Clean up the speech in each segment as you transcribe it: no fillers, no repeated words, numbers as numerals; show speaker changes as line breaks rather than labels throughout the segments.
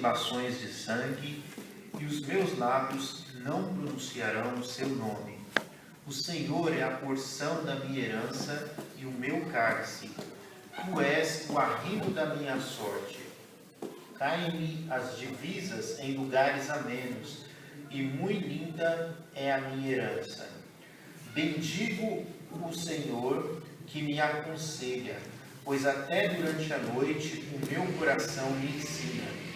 libações de sangue, e os meus lábios não pronunciarão o seu nome. O Senhor é a porção da minha herança e o meu cálice. Tu és o arrimo da minha sorte. Caem-me as divisas em lugares amenos, e muito linda é a minha herança. Bendigo o Senhor que me aconselha, pois até durante a noite o meu coração me ensina.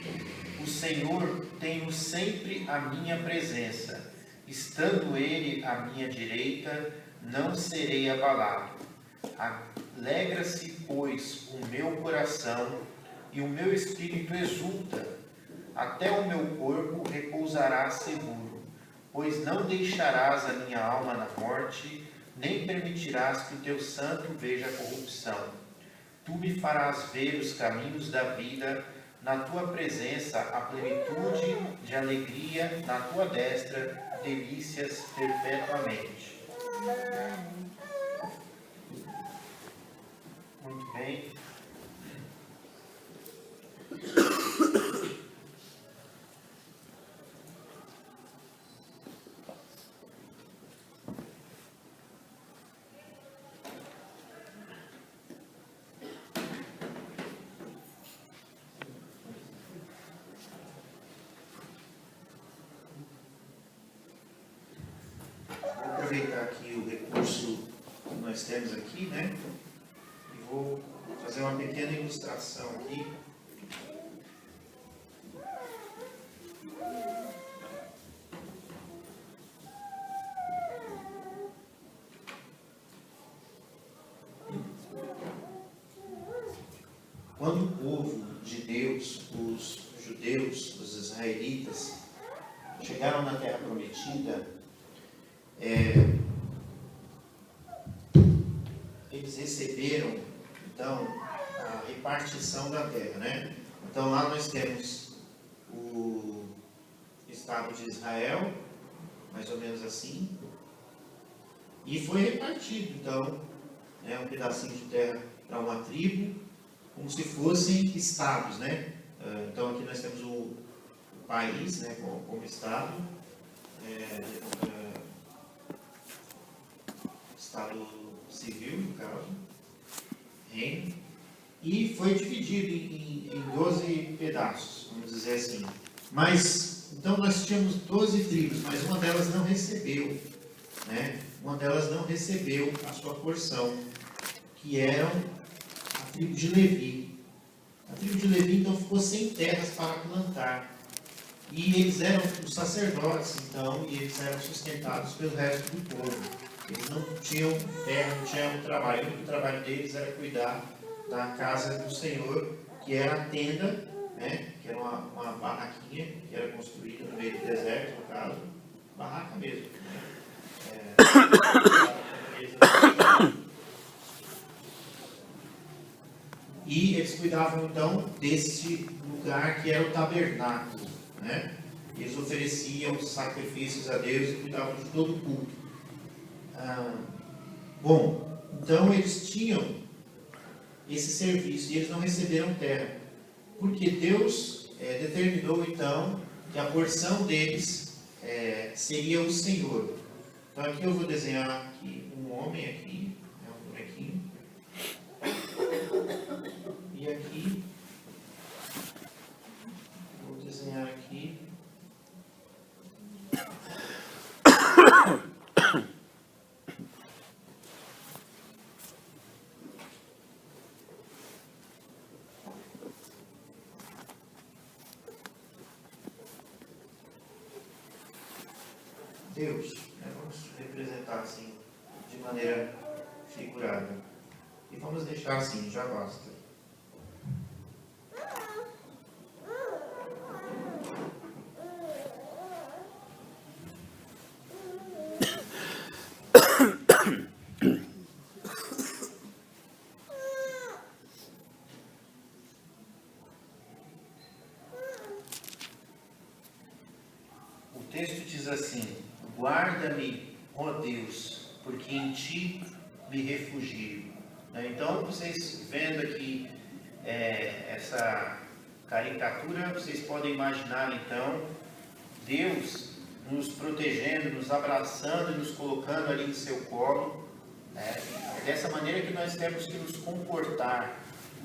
O Senhor tem sempre à minha presença. Estando Ele à minha direita, não serei abalado. Alegra-se, pois, o meu coração, e o meu espírito exulta. Até o meu corpo repousará seguro, pois não deixarás a minha alma na morte, nem permitirás que o teu santo veja a corrupção. Tu me farás ver os caminhos da vida, na tua presença a plenitude de alegria, na tua destra delícias perpetuamente. Muito bem. Vou aproveitar aqui o recurso que nós temos aqui, né? E vou fazer uma pequena ilustração aqui. Quando o povo de Deus, os judeus, os israelitas, chegaram na Terra Prometida, eles receberam, então, a repartição da terra, né? Então, lá nós temos o Estado de Israel, mais ou menos assim, e foi repartido, então, um pedacinho de terra para uma tribo, como se fossem estados, né? Então, aqui nós temos o país, né, como estado, estado civil, no caso, reino, e foi dividido em 12 pedaços, vamos dizer assim. Mas, então nós tínhamos 12 tribos, mas uma delas não recebeu, né? Uma delas não recebeu a sua porção, que era a tribo de Levi. A tribo de Levi, então, ficou sem terras para plantar. E eles eram os sacerdotes, então, e eles eram sustentados pelo resto do povo. Eles não tinham terra, não tinham trabalho. O único trabalho deles era cuidar da casa do Senhor, que era a tenda, né? Que era uma barraquinha que era construída no meio do deserto, no caso, barraca mesmo. E eles cuidavam então desse lugar que era o tabernáculo, né? Eles ofereciam sacrifícios a Deus e cuidavam de todo o culto. Bom, então eles tinham esse serviço e eles não receberam terra, porque Deus determinou então que a porção deles seria o Senhor. Então aqui eu vou desenhar aqui um homem aqui, um bonequinho, e aqui vou desenhar aqui Deus, vamos representar assim, de maneira figurada. E vamos deixar assim, já basta. O texto diz assim: guarda-me, ó Deus, porque em ti me refugio. Então, vocês vendo aqui essa caricatura, vocês podem imaginar então Deus nos protegendo, nos abraçando e nos colocando ali em seu colo. É dessa maneira que nós temos que nos comportar,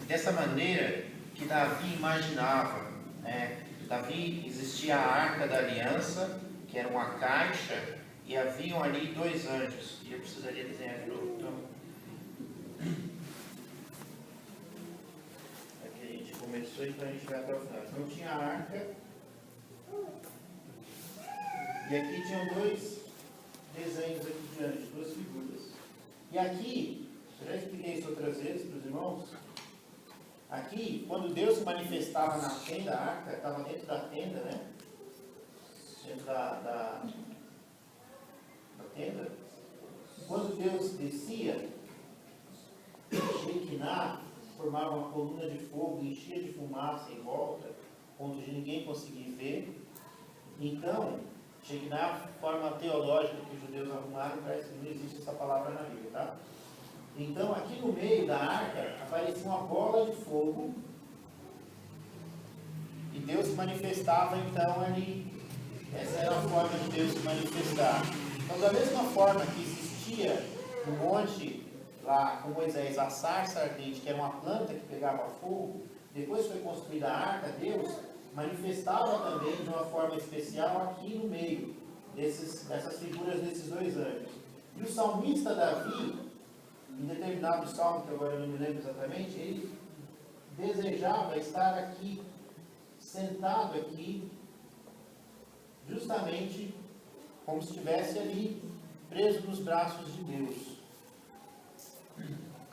dessa maneira que Davi imaginava. Davi, existia a Arca da Aliança, que era uma caixa, e haviam ali 2 anjos. E eu precisaria desenhar de novo. Então, aqui a gente começou, então a gente vai até o final. Então tinha a Arca, e aqui tinham 2 desenhos aqui de anjos, 2 figuras. E aqui, eu já expliquei isso outras vezes para os irmãos. Aqui, quando Deus se manifestava na tenda, a arca estava dentro da tenda, né? Dentro da tenda. Quando Deus descia, Shekinah formava uma coluna de fogo, enchia de fumaça em volta, ponto de ninguém conseguir ver. Então, Shekinah, forma teológica que os judeus arrumaram, parece que não existe essa palavra na Bíblia, tá? Então, aqui no meio da arca, aparecia uma bola de fogo, e Deus se manifestava, então, ali. Essa era a forma de Deus se manifestar. Então, da mesma forma que existia no monte, lá com Moisés, a sarça ardente, que era uma planta que pegava fogo, depois foi construída a arca, Deus manifestava também de uma forma especial aqui no meio dessas figuras desses 2 anjos. E o salmista Davi, em determinado salmo, que agora eu não me lembro exatamente, ele desejava estar aqui, sentado aqui, justamente como se estivesse ali, preso nos braços de Deus.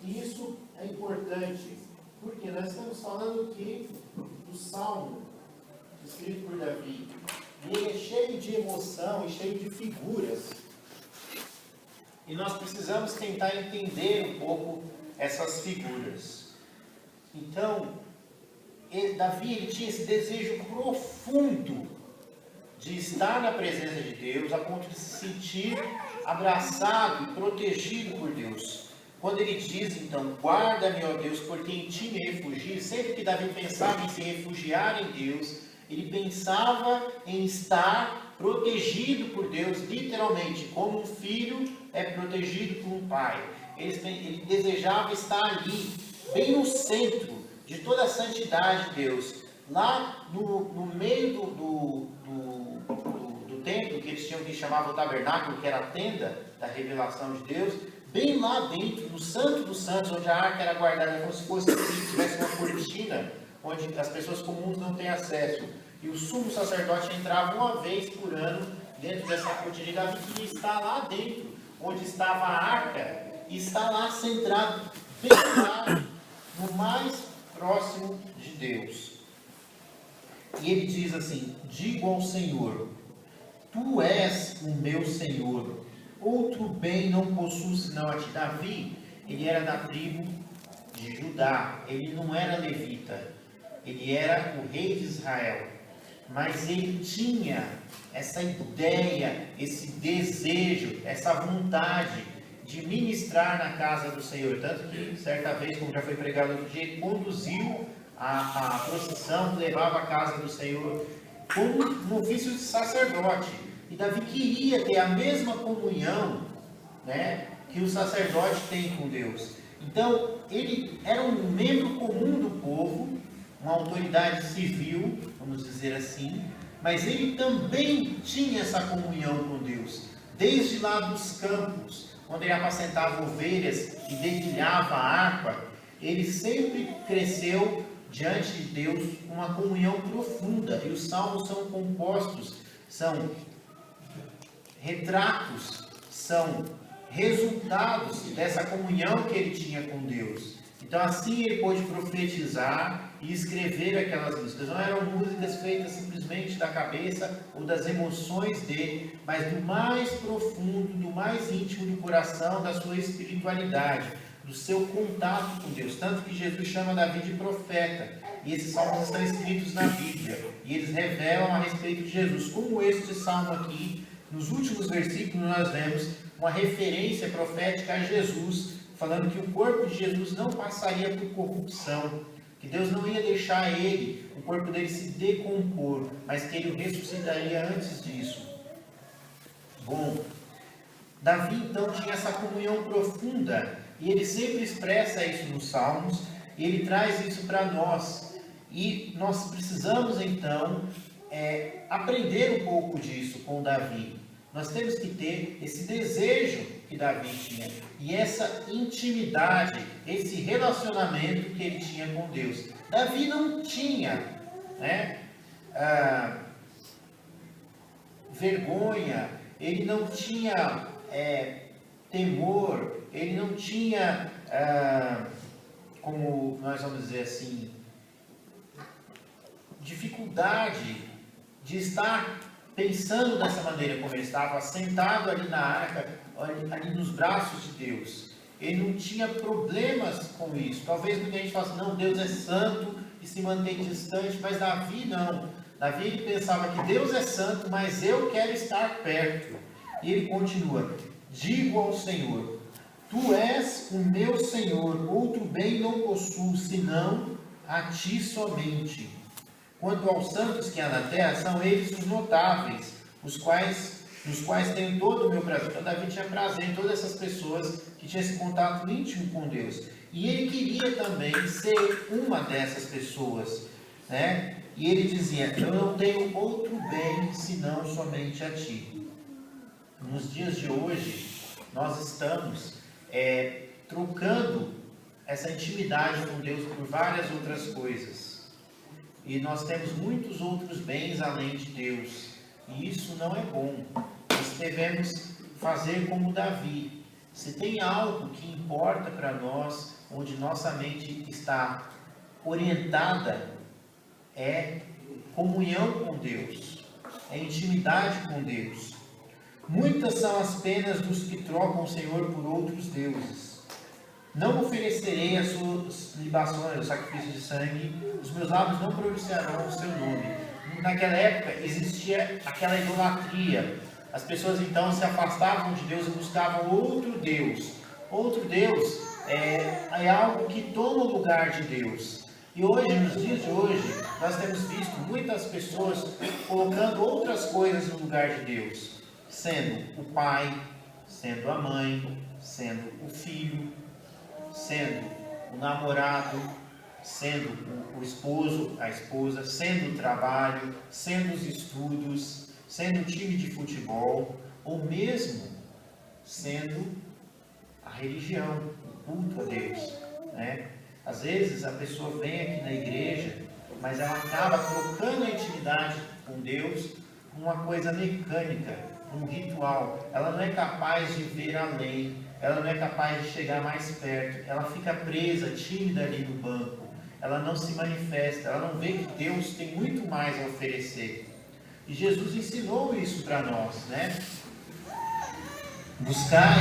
E isso é importante, porque nós estamos falando aqui do salmo escrito por Davi, e ele é cheio de emoção e cheio de figuras. E nós precisamos tentar entender um pouco essas figuras. Então, Davi tinha esse desejo profundo de estar na presença de Deus, a ponto de se sentir abraçado e protegido por Deus. Quando ele diz, então, guarda-me, ó Deus, porque em ti me refugio, sempre que Davi pensava em se refugiar em Deus, ele pensava em estar protegido por Deus, literalmente, como um filho é protegido por um pai. Ele desejava estar ali, bem no centro de toda a santidade de Deus, lá no meio do templo, que eles tinham, que chamava o tabernáculo, que era a tenda da revelação de Deus, bem lá dentro, no Santo dos Santos, onde a arca era guardada, como se fosse assim, tivesse uma cortina, onde as pessoas comuns não têm acesso. E o sumo sacerdote entrava uma vez por ano dentro dessa cortina. E Davi queria estar lá dentro, onde estava a arca, e está lá centrado, bem lá, no mais próximo de Deus. E ele diz assim: digo ao Senhor, tu és o meu Senhor, outro bem não possuo senão a ti. Davi, ele era da tribo de Judá, ele não era levita, ele era o rei de Israel, mas ele tinha essa ideia, esse desejo, essa vontade de ministrar na casa do Senhor, tanto que certa vez, como já foi pregado outro dia, ele conduziu a procissão que levava a casa do Senhor como um ofício de sacerdote. E Davi queria ter a mesma comunhão, né, que o sacerdote tem com Deus. Então, ele era um membro comum do povo, uma autoridade civil, vamos dizer assim, mas ele também tinha essa comunhão com Deus, desde lá dos campos, onde ele apacentava ovelhas e dedilhava a harpa. Ele sempre cresceu diante de Deus uma comunhão profunda, e os salmos são compostos, são retratos, são resultados dessa comunhão que ele tinha com Deus. Então assim ele pôde profetizar e escrever aquelas músicas. Não eram músicas feitas simplesmente da cabeça ou das emoções dele, mas do mais profundo, do mais íntimo do coração, da sua espiritualidade, do seu contato com Deus. Tanto que Jesus chama Davi de profeta, e esses salmos estão escritos na Bíblia, e eles revelam a respeito de Jesus. Como este salmo aqui, nos últimos versículos nós vemos uma referência profética a Jesus, falando que o corpo de Jesus não passaria por corrupção, que Deus não ia deixar ele, o corpo dele se decompor, mas que ele o ressuscitaria antes disso. Bom, Davi então tinha essa comunhão profunda, e ele sempre expressa isso nos Salmos, e ele traz isso para nós. E nós precisamos então aprender um pouco disso com Davi. Nós temos que ter esse desejo que Davi tinha, e essa intimidade, esse relacionamento que ele tinha com Deus. Davi não tinha vergonha, ele não tinha temor, ele não tinha, como nós vamos dizer assim, dificuldade de estar pensando dessa maneira como ele estava, sentado ali na arca, ali nos braços de Deus. Ele não tinha problemas com isso. Talvez muita gente fale assim, não, Deus é santo e se mantém distante, mas Davi não. Davi ele pensava que Deus é santo, mas eu quero estar perto. E ele continua, digo ao Senhor, tu és o meu Senhor, outro bem não possuo, senão a ti somente. Quanto aos santos que há na terra, são eles os notáveis, nos quais tenho todo o meu prazer. Então Davi tinha prazer em todas essas pessoas que tinham esse contato íntimo com Deus. E ele queria também ser uma dessas pessoas, né? E ele dizia, eu não tenho outro bem senão somente a ti. Nos dias de hoje, nós estamos trocando essa intimidade com Deus por várias outras coisas. E nós temos muitos outros bens além de Deus. E isso não é bom. Nós devemos fazer como Davi. Se tem algo que importa para nós, onde nossa mente está orientada, é comunhão com Deus, é intimidade com Deus. Muitas são as penas dos que trocam o Senhor por outros deuses. Não oferecerei as suas libações, o sacrifício de sangue, os meus lábios não pronunciarão o seu nome. Naquela época existia aquela idolatria. As pessoas então se afastavam de Deus e buscavam outro Deus. Outro Deus é algo que toma o lugar de Deus. E hoje, nos dias de hoje, nós temos visto muitas pessoas colocando outras coisas no lugar de Deus. Sendo o pai, sendo a mãe, sendo o filho, sendo o namorado, sendo o esposo, a esposa, sendo o trabalho, sendo os estudos, sendo o time de futebol, ou mesmo sendo a religião, o culto a Deus, né? Às vezes a pessoa vem aqui na igreja, mas ela acaba trocando a intimidade com Deus por uma coisa mecânica, um ritual. Ela não é capaz de ver além, ela não é capaz de chegar mais perto, ela fica presa, tímida ali no banco, ela não se manifesta, ela não vê que Deus tem muito mais a oferecer. E Jesus ensinou isso para nós, né? Buscai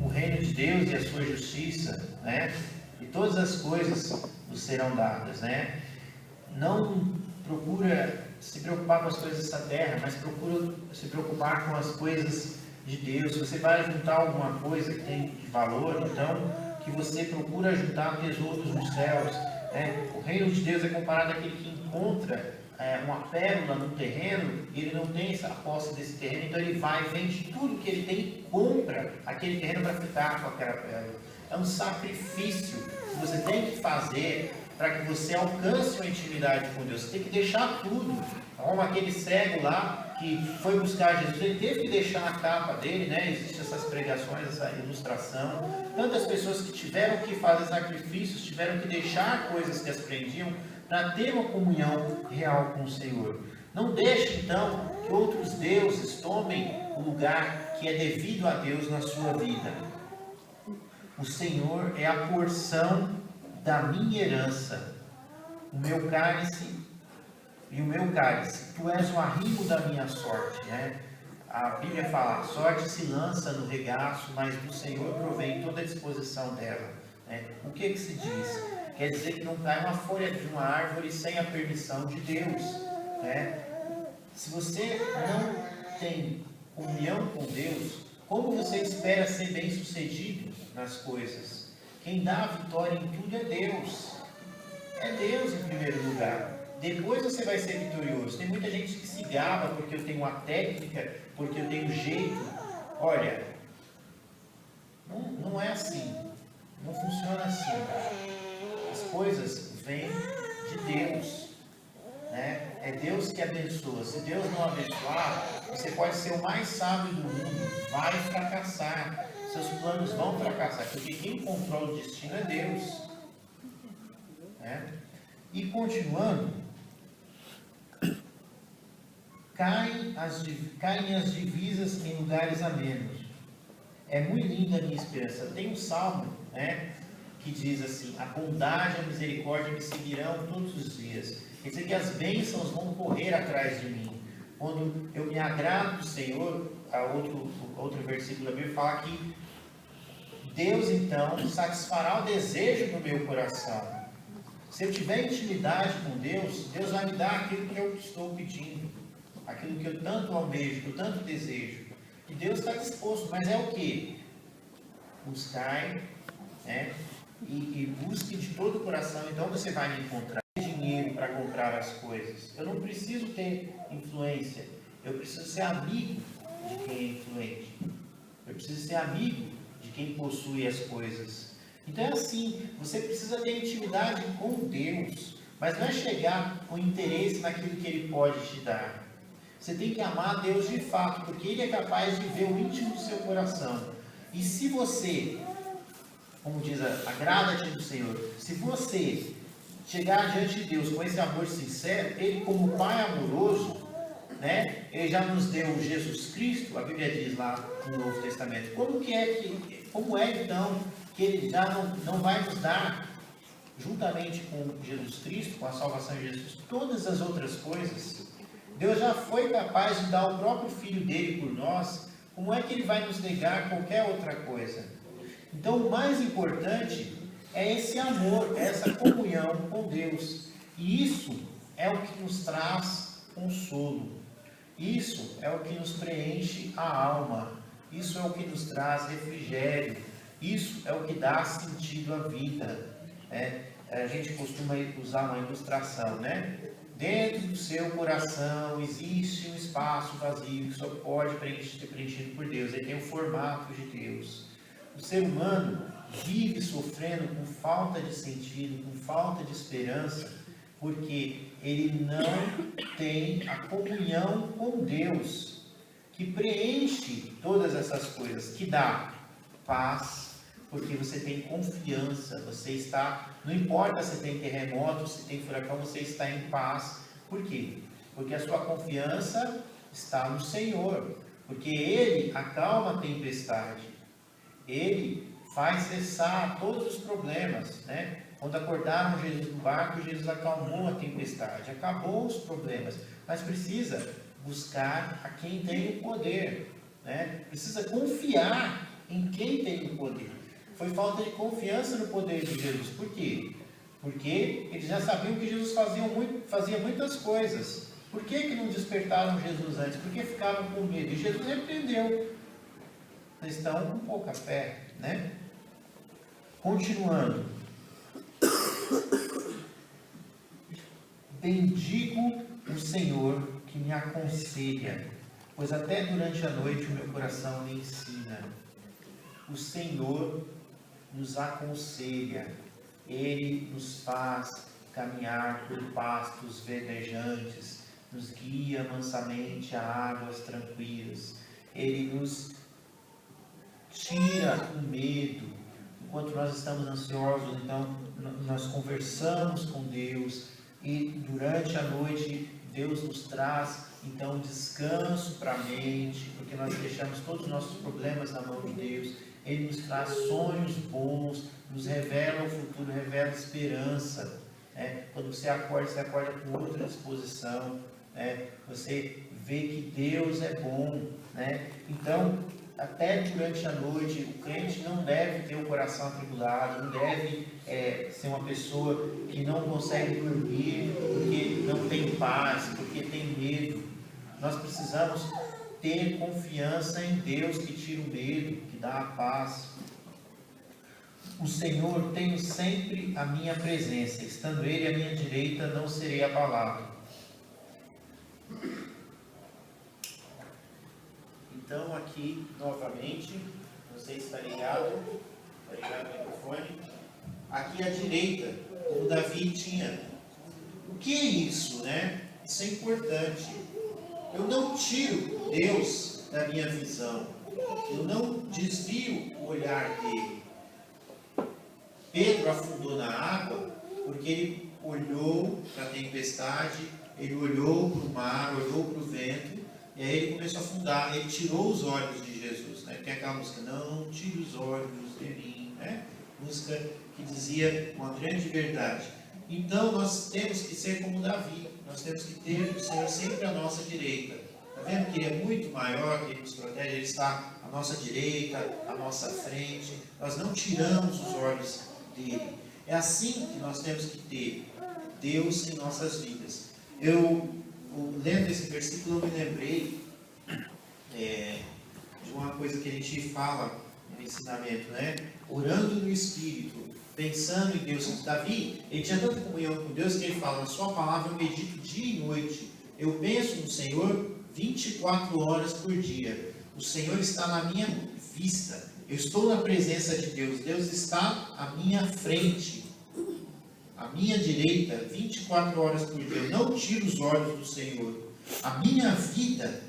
o reino de Deus e a sua justiça, né? E todas as coisas vos serão dadas, né? Não procura se preocupar com as coisas dessa terra, mas procura se preocupar com as coisas de Deus. Se você vai juntar alguma coisa que tem de valor, então que você procura juntar tesouros nos céus, né? O reino de Deus é comparado àquele que encontra uma pérola no terreno, e ele não tem a posse desse terreno, então ele vai, vende tudo que ele tem e compra aquele terreno para ficar com aquela pérola. É um sacrifício que você tem que fazer para que você alcance uma intimidade com Deus. Você tem que deixar tudo. Como aquele cego lá que foi buscar Jesus, ele teve que deixar a capa dele, né? Existem essas pregações, essa ilustração. Tantas pessoas que tiveram que fazer sacrifícios, tiveram que deixar coisas que as prendiam para ter uma comunhão real com o Senhor. Não deixe então que outros deuses tomem o lugar que é devido a Deus na sua vida. O Senhor é a porção da minha herança, o meu cálice e o meu cálice. Tu és o arrimo da minha sorte, né? A Bíblia fala, a sorte se lança no regaço, mas do Senhor provém toda a disposição dela, né? O que se diz? Quer dizer que não cai uma folha de uma árvore sem a permissão de Deus, né? Se você não tem comunhão com Deus, como você espera ser bem sucedido nas coisas? Quem dá a vitória em tudo é Deus. É Deus em primeiro lugar. Depois você vai ser vitorioso. Tem muita gente que se gaba porque eu tenho uma técnica, porque eu tenho um jeito. Olha, não é assim. Não funciona assim. As coisas vêm de Deus. Né? É Deus que abençoa. Se Deus não abençoar, você pode ser o mais sábio do mundo, vai fracassar. Seus planos vão fracassar, porque quem controla o destino é Deus. Né? E continuando, caem as divisas em lugares amenos. É muito linda a minha esperança. Tem um salmo, né, que diz assim: a bondade e a misericórdia me seguirão todos os dias. Quer dizer que as bênçãos vão correr atrás de mim. Quando eu me agrado do Senhor, outro versículo da Bíblia fala que Deus então satisfará o desejo do meu coração. Se eu tiver intimidade com Deus, Deus vai me dar aquilo que eu estou pedindo, aquilo que eu tanto almejo, que eu tanto desejo. E Deus está disposto, mas é o que? Buscar, né? E busque de todo o coração. Então você vai me encontrar dinheiro para comprar as coisas. Eu não preciso ter influência. Eu preciso ser amigo de quem é influente. Eu preciso ser amigo de quem possui as coisas. Então é assim, você precisa ter intimidade com Deus, mas não é chegar com interesse naquilo que Ele pode te dar. Você tem que amar Deus de fato, porque Ele é capaz de ver o íntimo do seu coração. E se você, como diz, agrada-te do Senhor, se você chegar diante de Deus com esse amor sincero, Ele como Pai amoroso, né, Ele já nos deu Jesus Cristo, a Bíblia diz lá no Novo Testamento. Como é então que Ele já não vai nos dar, juntamente com Jesus Cristo, com a salvação de Jesus, todas as outras coisas? Deus já foi capaz de dar o próprio Filho dele por nós. Como é que Ele vai nos negar qualquer outra coisa? Então o mais importante é esse amor, essa comunhão com Deus. E isso é o que nos traz consolo. Isso é o que nos preenche a alma. Isso é o que nos traz refrigério. Isso é o que dá sentido à vida. A gente costuma usar uma ilustração, né? Dentro do seu coração existe um espaço vazio que só pode ser preenchido por Deus. Ele tem o formato de Deus. O ser humano vive sofrendo com falta de sentido, com falta de esperança, porque ele não tem a comunhão com Deus, que preenche todas essas coisas, que dá paz, porque você tem confiança, você está, não importa se tem terremoto, se tem furacão, você está em paz. Por quê? Porque a sua confiança está no Senhor, porque Ele acalma a tempestade, Ele faz cessar todos os problemas, né? Quando acordaram Jesus no barco, Jesus acalmou a tempestade, acabou os problemas, mas precisa buscar a quem tem o poder, né? Precisa confiar em quem tem o poder. Foi falta de confiança no poder de Jesus. Por quê? Porque eles já sabiam que Jesus fazia muitas coisas. Por que não despertaram Jesus antes? Porque ficaram com medo. E Jesus repreendeu. Vocês estão com pouca fé, né? Continuando. Bendigo o Senhor que me aconselha, pois até durante a noite o meu coração me ensina. O Senhor nos aconselha, Ele nos faz caminhar por pastos verdejantes, nos guia mansamente a águas tranquilas, Ele nos tira o medo. Enquanto nós estamos ansiosos, então nós conversamos com Deus, e durante a noite Deus nos traz então descanso para a mente, porque nós deixamos todos os nossos problemas na mão de Deus. Ele nos traz sonhos bons, nos revela o futuro, revela esperança. Quando você acorda com outra disposição. Você vê que Deus é bom. Então, até durante a noite, o crente não deve ter o coração atribulado, não deve ser uma pessoa que não consegue dormir porque não tem paz, porque tem medo. Nós precisamos ter confiança em Deus que tira o medo, que dá a paz. O Senhor tenho sempre a minha presença, estando Ele à minha direita, não serei abalado. Então, aqui, novamente, você está ligado o microfone. Aqui à direita, como Davi tinha. O que é isso, né? Isso é importante. Eu não tiro Deus da minha visão. Eu não desvio o olhar dele. Pedro afundou na água porque ele olhou para a tempestade, ele olhou para o mar, olhou para o vento, e aí ele começou a afundar. Ele tirou os olhos de Jesus, né? Tem aquela música, não tire os olhos de mim, né? Música que dizia uma grande verdade. Então nós temos que ser como Davi, nós temos que ter o Senhor sempre à nossa direita. Está vendo que Ele é muito maior, que Ele nos protege, Ele está à nossa direita, à nossa frente, nós não tiramos os olhos dele. É assim que nós temos que ter Deus em nossas vidas. Eu lendo esse versículo, eu me lembrei de uma coisa que a gente fala no ensinamento, né? Orando no Espírito, pensando em Deus. Davi, ele tinha tanta comunhão com Deus que ele fala, na sua palavra eu medito dia e noite. Eu penso no Senhor 24 horas por dia. O Senhor está na minha vista. Eu estou na presença de Deus. Deus está à minha frente, à minha direita, 24 horas por dia. Eu não tiro os olhos do Senhor. A minha vida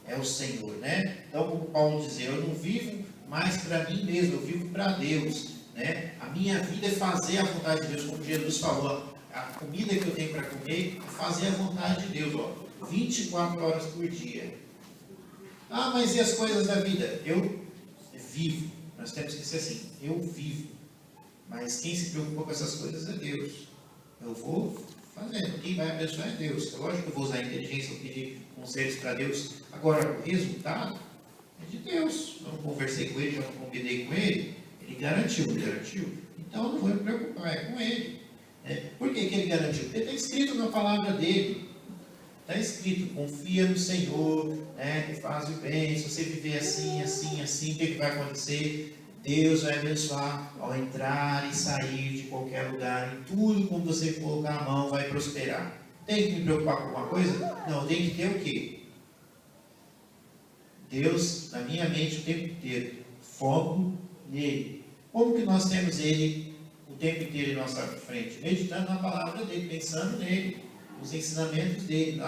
é o Senhor, né? Então, como Paulo dizia, eu não vivo mais para mim mesmo, eu vivo para Deus, né? A minha vida é fazer a vontade de Deus, como Jesus falou. A comida que eu tenho para comer é fazer a vontade de Deus, 24 horas por dia. Ah, mas e as coisas da vida? Eu vivo. Nós temos que ser assim, eu vivo. Mas quem se preocupa com essas coisas é Deus. Eu vou fazendo. Quem vai abençoar é Deus. É lógico que eu vou usar a inteligência, vou pedir conselhos para Deus. Agora, o resultado é de Deus. Eu não conversei com Ele, já não combinei com Ele. Ele garantiu, Então eu não vou me preocupar, é com Ele. Por que Ele garantiu? Porque está escrito na palavra dele. Está escrito, confia no Senhor, né, que faz o bem. Se você viver assim, assim, assim, o que vai acontecer? Deus vai abençoar ao entrar e sair de qualquer lugar. Em tudo como você colocar a mão vai prosperar. Tem que me preocupar com alguma coisa? Não, tem que ter o quê? Deus na minha mente o tempo inteiro. Foco nele. Como que nós temos Ele o tempo inteiro em nossa frente? Meditando na palavra dele, pensando nele, os ensinamentos dele,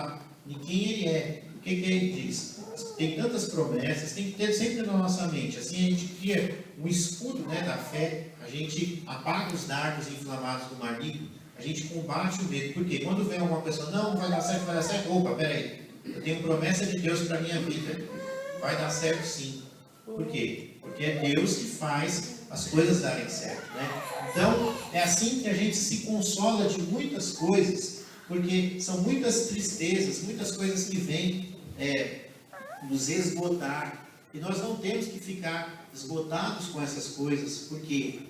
em quem Ele é, o que Ele diz. Tem tantas promessas, tem que ter sempre na nossa mente. Assim a gente cria um escudo, né, da fé, a gente apaga os dardos inflamados do maligno, a gente combate o medo. Por quê? Quando vem alguma pessoa, não vai dar certo, opa, peraí, eu tenho promessa de Deus para a minha vida, vai dar certo sim. Por quê? Porque é Deus que faz as coisas darem certo, né? Então, é assim que a gente se consola de muitas coisas, porque são muitas tristezas, muitas coisas que vêm nos esgotar, e nós não temos que ficar esgotados com essas coisas. Por quê?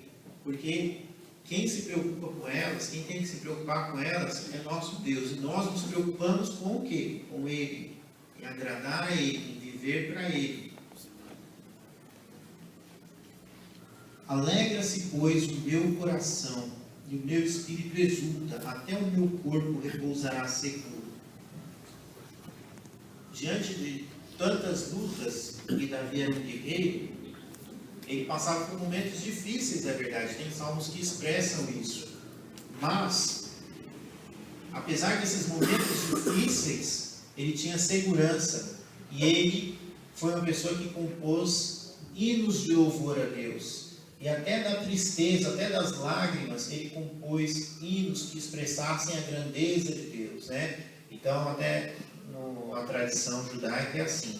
Porque quem se preocupa com elas, quem tem que se preocupar com elas é nosso Deus, e nós nos preocupamos com o quê? Com Ele, em agradar a Ele, em viver para Ele. Alegra-se, pois, o meu coração, e o meu espírito exulta, até o meu corpo repousará seguro. Diante de tantas lutas que Davi era um guerreiro, ele passava por momentos difíceis, é verdade, tem salmos que expressam isso, mas apesar desses momentos difíceis, ele tinha segurança, e ele foi uma pessoa que compôs hinos de louvor a Deus, e até da tristeza, até das lágrimas, ele compôs hinos que expressassem a grandeza de Deus, né? Então até a tradição judaica é assim,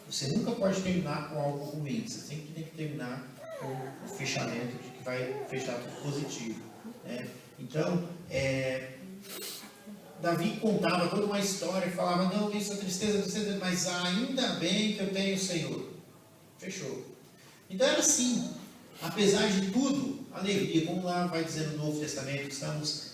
você nunca pode terminar com algo ruim, você sempre tem que terminar com o fechamento de que vai fechar tudo positivo, né? Então, Davi contava toda uma história e falava, não, isso é tristeza, mas ainda bem que eu tenho o Senhor. Fechou. Então era assim, apesar de tudo, alegria, como lá vai dizer no Novo Testamento, estamos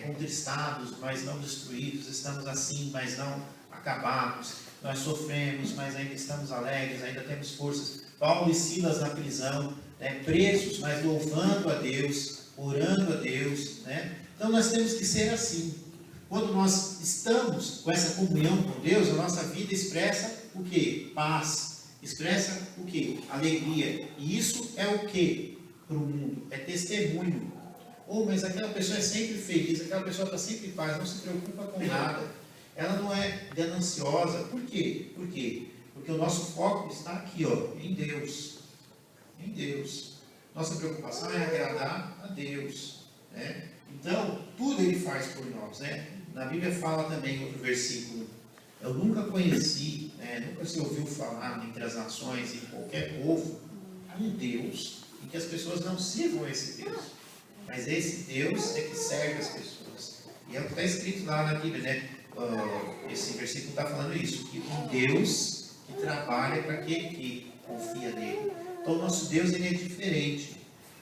contristados, mas não destruídos, estamos assim, mas não acabados, nós sofremos, mas ainda estamos alegres, ainda temos forças. Paulo e Silas na prisão, né, presos, mas louvando a Deus, orando a Deus, né? Então nós temos que ser assim. Quando nós estamos com essa comunhão com Deus, a nossa vida expressa o quê? Paz. Expressa o quê? Alegria. E isso é o quê? Para o mundo. É testemunho. Mas aquela pessoa é sempre feliz, aquela pessoa está sempre em paz, não se preocupa com nada. Ela não é gananciosa. Por quê? Por quê? Porque o nosso foco está aqui, ó, em Deus. Em Deus. Nossa preocupação é agradar a Deus, né? Então, tudo Ele faz por nós, né? Na Bíblia fala também outro versículo. Eu nunca conheci, nunca se ouviu falar entre as nações, em qualquer povo, um Deus em que as pessoas não sirvam a esse Deus. Mas esse Deus é que serve as pessoas. E é o que está escrito lá na Bíblia, né? Esse versículo está falando isso, que um Deus que trabalha para aquele que confia nele. Então, o nosso Deus, ele é diferente,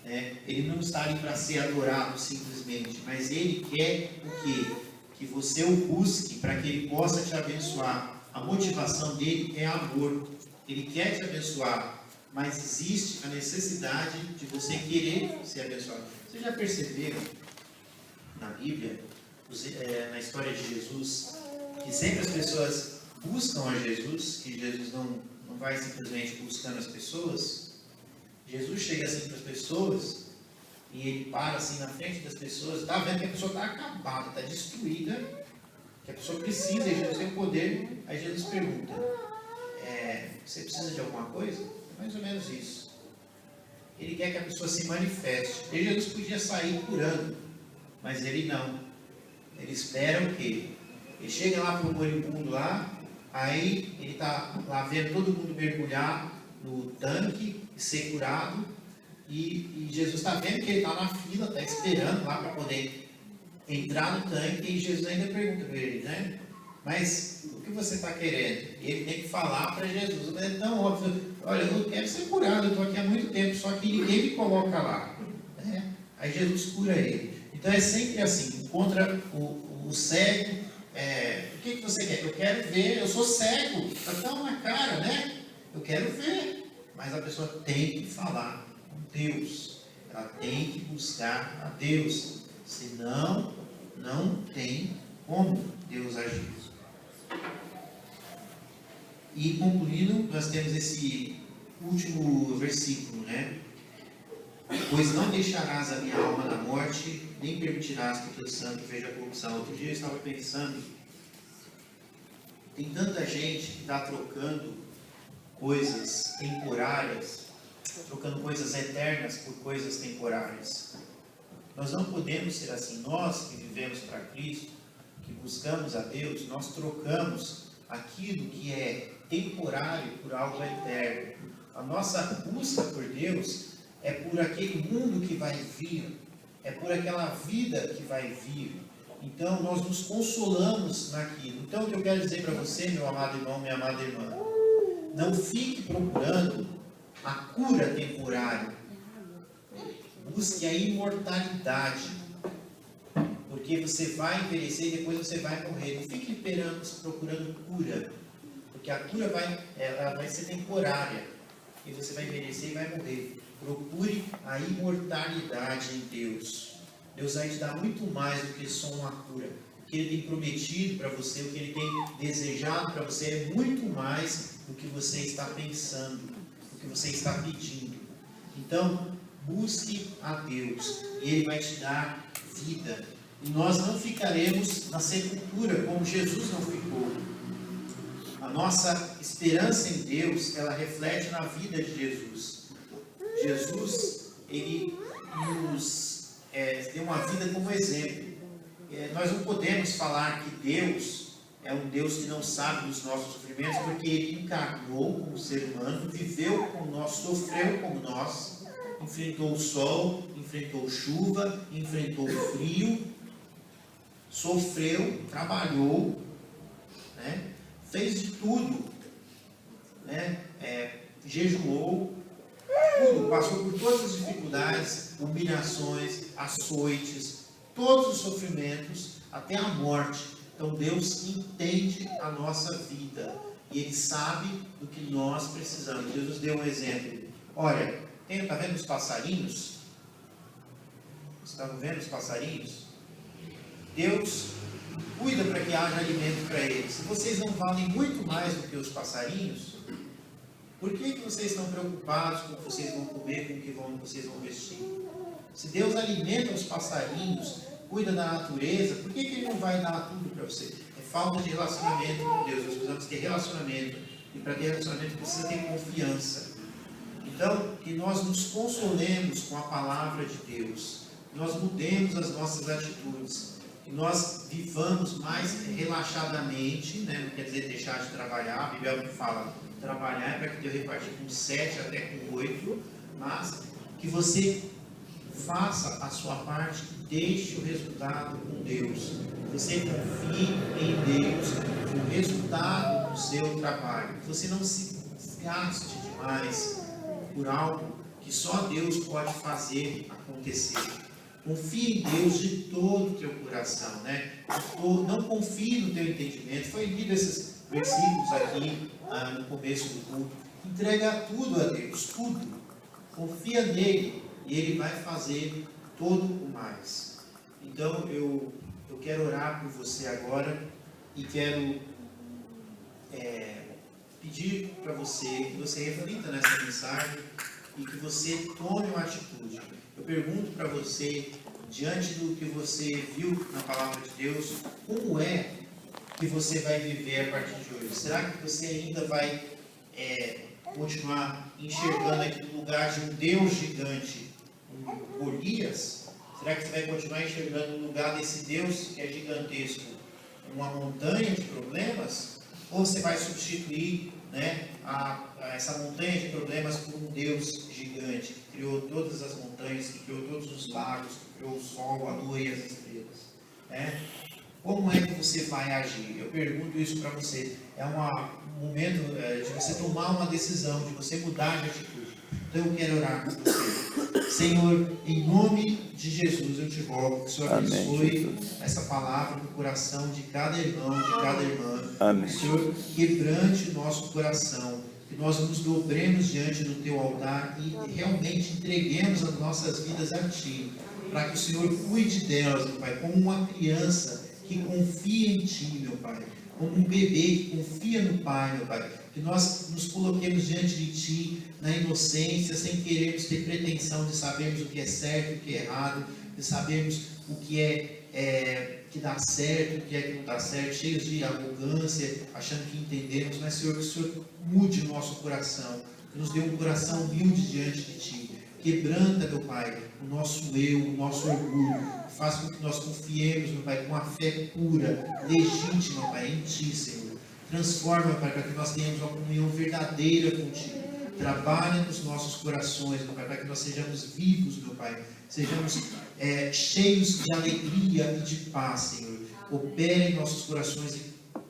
né? Ele não está ali para ser adorado simplesmente, mas Ele quer o quê? Que você o busque para que Ele possa te abençoar. A motivação dele é amor. Ele quer te abençoar, mas existe a necessidade de você querer ser abençoado. Vocês já perceberam na Bíblia, na história de Jesus, que sempre as pessoas buscam a Jesus, que Jesus não vai simplesmente buscando as pessoas? Jesus chega assim para as pessoas e ele para assim na frente das pessoas, está vendo que a pessoa está acabada, está destruída, que a pessoa precisa, e Jesus tem o poder. Aí Jesus pergunta, você precisa de alguma coisa? É mais ou menos isso. Ele quer que a pessoa se manifeste. E Jesus podia sair curando, mas ele não. Ele espera o quê? Ele chega lá para o moribundo lá, aí ele está lá vendo todo mundo mergulhar no tanque e ser curado, e Jesus está vendo que ele está na fila, está esperando lá para poder entrar no tanque, e Jesus ainda pergunta para ele, né? Mas o que você está querendo? E ele tem que falar para Jesus. Mas é tão óbvio, olha, eu quero ser curado, eu estou aqui há muito tempo, só que ninguém me coloca lá, né? Aí Jesus cura ele. Então é sempre assim, encontra o cego, o que você quer? Eu quero ver, eu sou cego, está tão na cara, né? Eu quero ver, mas a pessoa tem que falar com Deus, ela tem que buscar a Deus, senão não tem como Deus agir. E concluindo, nós temos esse último versículo, né? Pois não deixarás a minha alma na morte, nem permitirás que o teu sangue veja a corrupção. Outro dia eu estava pensando, tem tanta gente que está trocando coisas temporárias, trocando coisas eternas por coisas temporárias. Nós não podemos ser assim. Nós que vivemos para Cristo, que buscamos a Deus, nós trocamos aquilo que é temporário por algo eterno. A nossa busca por Deus é por aquele mundo que vai vir, é por aquela vida que vai vir. Então nós nos consolamos naquilo. Então o que eu quero dizer para você, meu amado irmão, minha amada irmã, não fique procurando a cura temporária. Busque a imortalidade, porque você vai envelhecer e depois você vai morrer. Não fique procurando cura, porque a cura vai ser temporária, e você vai envelhecer e vai morrer. Procure a imortalidade em Deus. Deus vai te dar muito mais do que só uma cura. O que Ele tem prometido para você, o que Ele tem desejado para você é muito mais do que você está pensando, do que você está pedindo. Então, busque a Deus e Ele vai te dar vida. E nós não ficaremos na sepultura como Jesus não ficou. A nossa esperança em Deus, ela reflete na vida de Jesus. Jesus, Ele nos deu uma vida como exemplo. Nós não podemos falar que Deus é um Deus que não sabe dos nossos sofrimentos, porque Ele encarnou como ser humano, viveu como nós, sofreu como nós, enfrentou o sol, enfrentou chuva, enfrentou o frio, sofreu, trabalhou, né? Fez de tudo, né? Jejuou, tudo, passou por todas as dificuldades, humilhações, açoites, todos os sofrimentos, até a morte. Então Deus entende a nossa vida e Ele sabe do que nós precisamos. Jesus deu um exemplo. Olha, Está vendo os passarinhos? Estão vendo os passarinhos? Deus cuida para que haja alimento para eles. Se vocês não valem muito mais do que os passarinhos, por que vocês estão preocupados com o que vocês vão comer, com o que vocês vão vestir? Se Deus alimenta os passarinhos, cuida da natureza, por que Ele não vai dar tudo para você? É falta de relacionamento com Deus. Nós precisamos ter relacionamento. E para ter relacionamento precisa ter confiança. Então, que nós nos consolemos com a palavra de Deus. Que nós mudemos as nossas atitudes. Que nós vivamos mais relaxadamente, né? Não quer dizer deixar de trabalhar. A Bíblia fala, trabalhar é para que Deus repartir com 7 até com 8. Mas que você faça a sua parte e deixe o resultado com Deus. Você confie em Deus, o resultado do seu trabalho. Você não se gaste demais por algo que só Deus pode fazer acontecer. Confie em Deus de todo o teu coração, né? Não confie no teu entendimento. Foi lido esses versículos aqui no começo do culto. Entrega tudo a Deus, tudo. Confia nele e Ele vai fazer todo o mais. Então eu quero orar por você agora e quero pedir para você que você reflita nessa mensagem e que você tome uma atitude. Eu pergunto para você, diante do que você viu na palavra de Deus, como é que você vai viver a partir de hoje? Será que você ainda vai continuar enxergando aqui no lugar de um Deus gigante, um Golias? Será que você vai continuar enxergando no lugar desse Deus que é gigantesco uma montanha de problemas? Ou você vai substituir, né, essa montanha de problemas por um Deus gigante que criou todas as montanhas, que criou todos os lagos, que criou o sol, a lua e as estrelas? Né? Como é que você vai agir? Eu pergunto isso para você. É um momento de você tomar uma decisão, de você mudar de atitude. Então eu quero orar com você. Senhor, em nome de Jesus, eu te rogo que o Senhor abençoe essa palavra no coração de cada irmão, de cada irmã.
Amém.
Que o Senhor quebrante o nosso coração, que nós nos dobremos diante do Teu altar e realmente entreguemos as nossas vidas a Ti, para que o Senhor cuide delas, meu Pai, como uma criança que confia em Ti, meu Pai, como um bebê que confia no Pai, meu Pai, que nós nos coloquemos diante de Ti na inocência, sem querermos ter pretensão de sabermos o que é certo e o que é errado, de sabermos o que que dá certo, o que é que não dá certo, cheios de arrogância, achando que entendemos, mas Senhor, que o Senhor mude o nosso coração, que nos dê um coração humilde diante de Ti. Quebranta, meu Pai, o nosso eu, o nosso orgulho, faz com que nós confiemos, meu Pai, com a fé pura, legítima, Pai, em Ti, Senhor. Transforma, meu Pai, para que nós tenhamos uma comunhão verdadeira contigo. Trabalha nos nossos corações, meu Pai, para que nós sejamos vivos, meu Pai, sejamos cheios de alegria e de paz, Senhor. Opera em nossos corações e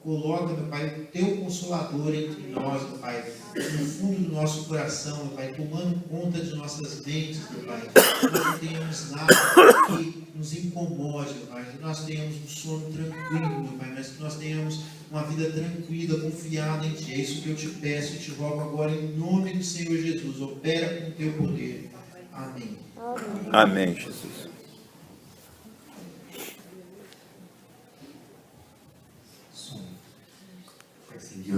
coloca, meu Pai, o Teu Consolador entre nós, meu Pai, no fundo do nosso coração, meu Pai, tomando conta de nossas mentes, meu Pai, que nós não tenhamos nada que nos incomode, meu Pai, que nós tenhamos um sono tranquilo, meu Pai, mas que nós tenhamos uma vida tranquila, confiada em Ti. É isso que eu te peço e te rogo agora, em nome do Senhor Jesus. Opera com o Teu poder. Amém.
Amém, Jesus.